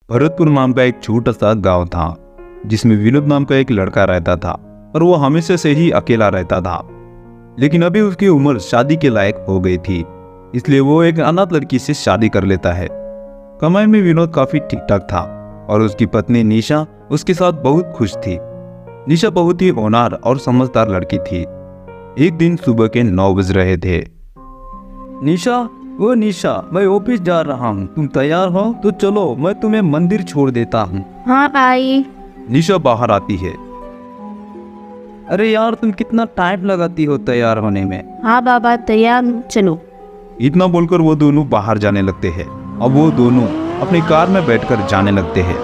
भरतपुर नाम का एक छोटा सा गांव था जिसमें विनोद नाम का एक लड़का रहता था और वो हमेशा से ही अकेला रहता था। लेकिन अभी उसकी उम्र शादी के लायक हो गई थी, इसलिए वो एक अनाथ लड़की से शादी कर लेता है। कमाई में विनोद काफी ठीक ठाक था और उसकी पत्नी निशा उसके साथ बहुत खुश थी। निशा बहुत ही होनहार और समझदार लड़की थी। एक दिन सुबह के 9 बज रहे थे। निशा, मैं ऑफिस जा रहा हूँ, तुम तैयार हो तो चलो, मैं तुम्हें मंदिर छोड़ देता हूँ। हाँ भाई। निशा बाहर आती है। अरे यार, तुम कितना टाइम लगाती हो तैयार होने में। हाँ बाबा, तैयार हूँ, चलो। इतना बोलकर वो दोनों बाहर जाने लगते हैं। अब वो दोनों अपनी कार में बैठकर जाने लगते हैं।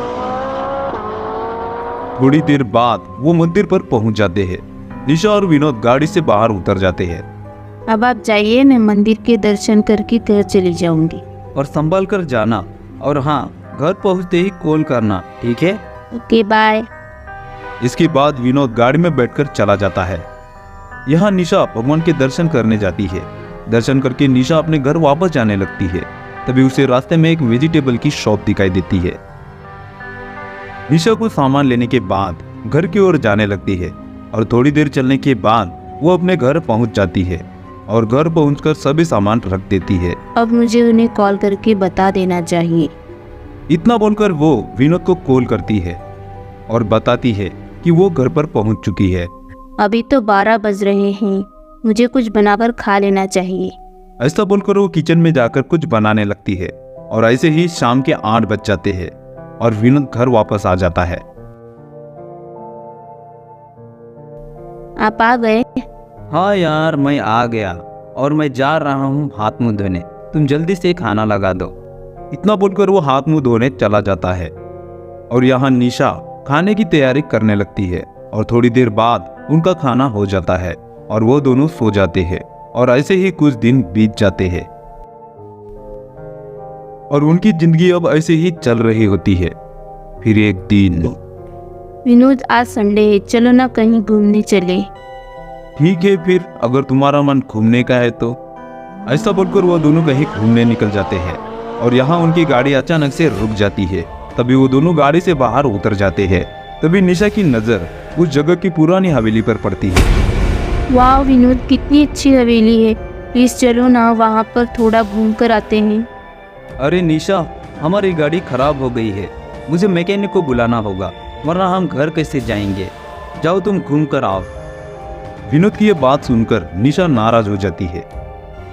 थोड़ी देर बाद वो मंदिर पर पहुंच जाते हैं। निशा और विनोद गाड़ी से बाहर उतर जाते हैं। अब आप जाइए, मैं मंदिर के दर्शन करके घर चली जाऊंगी। और संभाल कर जाना, और हाँ, घर पहुंचते ही कॉल करना, ठीक है? Okay, bye. इसके बाद विनोद गाड़ी में बैठकर चला जाता है। यहाँ निशा भगवान के दर्शन करने जाती है। दर्शन करके निशा अपने घर वापस जाने लगती है। तभी उसे रास्ते में एक वेजिटेबल की शॉप दिखाई देती है। निशा को सामान लेने के बाद घर की ओर जाने लगती है और थोड़ी देर चलने के बाद वो अपने घर पहुंच जाती है और घर पहुंचकर सभी सामान रख देती है। अब मुझे उन्हें कॉल करके बता देना चाहिए। इतना बोलकर वो विनोद को कॉल करती है और बताती है कि वो घर पर पहुंच चुकी है। अभी तो 12 बज रहे हैं, मुझे कुछ बनाकर खा लेना चाहिए। ऐसा बोलकर वो किचन में जाकर कुछ बनाने लगती है और ऐसे ही शाम के 8 बज जाते हैं और विनोद घर वापस आ जाता है। आप आ गए? हाँ यार, मैं आ गया और मैं जा रहा हूँ हाथ मुंह धोने। तुम जल्दी से खाना लगा दो। इतना बोलकर वो हाथ मुंह धोने चला जाता है और यहाँ निशा खाने की तैयारी करने लगती है और थोड़ी देर बाद उनका खाना हो जाता है और वो दोनों सो जाते हैं। और ऐसे ही कुछ दिन बीत जाते हैं और उनकी जिंदगी अब ऐसे ही चल रही होती है। फिर एक दिन, विनोद, आज संडे है, चलो ना कहीं घूमने चले। ठीक है, फिर अगर तुम्हारा मन घूमने का है तो। ऐसा बोलकर वो दोनों कहीं घूमने निकल जाते हैं और यहाँ उनकी गाड़ी अचानक से रुक जाती है। तभी वो दोनों गाड़ी से बाहर उतर जाते हैं। तभी निशा की नजर उस जगह की पुरानी हवेली पर पड़ती है। वाह विनोद, कितनी अच्छी हवेली है, प्लीज चलो ना, वहाँ पर थोड़ा घूम कर आते हैं। अरे निशा, हमारी गाड़ी खराब हो गई है, मुझे मैकेनिक को बुलाना होगा, वरना हम घर कैसे जाएंगे। जाओ तुम घूम कर आओ। विनोद की ये बात सुनकर निशा नाराज हो जाती है।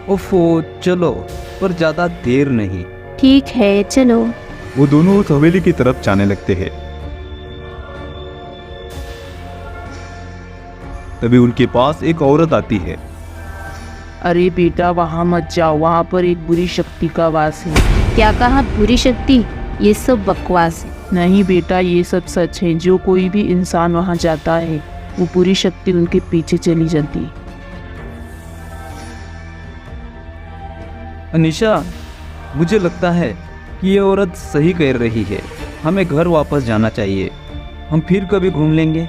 ओफो, चलो, पर ज्यादा देर नहीं। ठीक है, चलो। वो दोनों उस हवेली की तरफ जाने लगते हैं। तभी उनके पास एक औरत आती है। अरे बेटा, वहाँ मत जाओ, वहाँ पर एक बुरी शक्ति का वास है। क्या कहा? बुरी शक्ति? ये सब बकवास है। नहीं बेटा, ये सब सच है। जो कोई भी इंसान वहाँ जाता है, वो बुरी शक्ति उनके पीछे चली जाती है। निशा, मुझे लगता है कि ये औरत सही कह रही है, हमें घर वापस जाना चाहिए, हम फिर कभी घूम लेंगे।